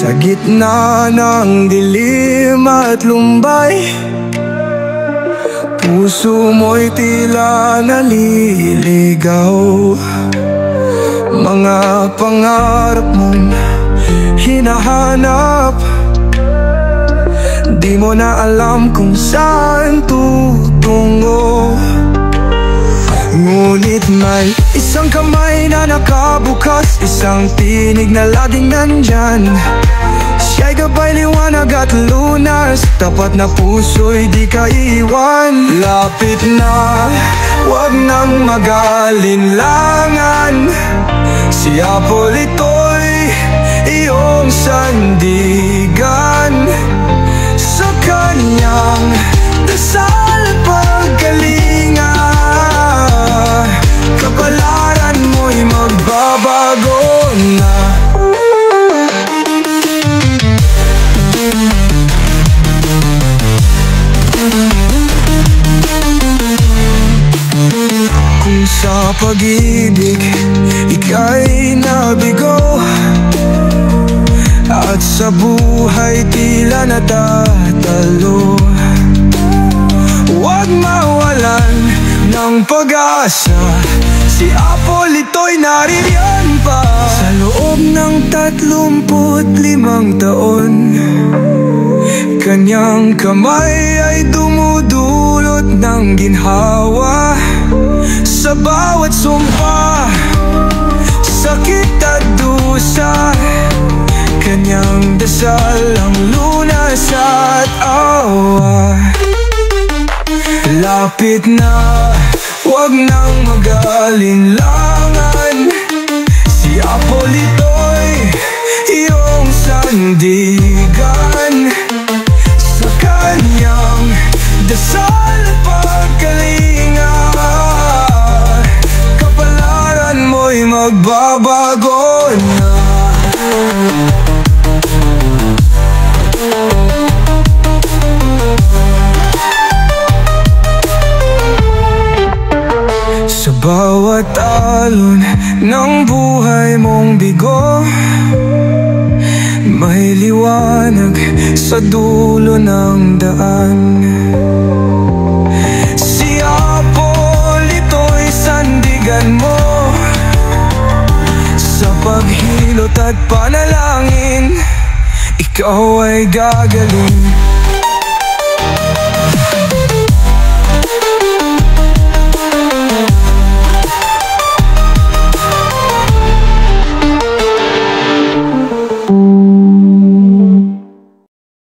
Sa gitna ng dilim at lumbay, puso mo'y tila naliligaw. Mga pangarap mong hinahanap, di mo na alam kung saan tutungo. Ngunit may isang kamay na nakabukas, isang tinig na laging nandyan. Siya'y gabay, liwanag at lunas, tapat na puso'y di ka iiwan. Lapit na, wag nang mag-alinlangan, si Apple ito'y iyong sandigan. Sa kanyang dasal pagkalinga, kapalaran mo'y magbabago na. Kung sa pag-ibig ika'y nabigo, at sa buhay tila natatalo, huwag mawalan ng pag-asa, si Apple ito'y nariyan pa. Sa loob ng 35 taon, kanyang kamay ay dumudulot ng ginhawa. Sa bawat sumpa, sakit at dusa, kanyang dasal ang lunas at awa. Lapit na, wag nang mag-alinlangan, si Apple ito'y iyong sandigan. Sa kanyang dasal pagkalinga, kapalaran mo'y magbabago na. Sa bawat alon ng buhay mong bigo, may liwanag sa dulo ng daan. Si Apple ito'y sandigan mo, sa paghilot at panalangin, ikaw ay gagaling.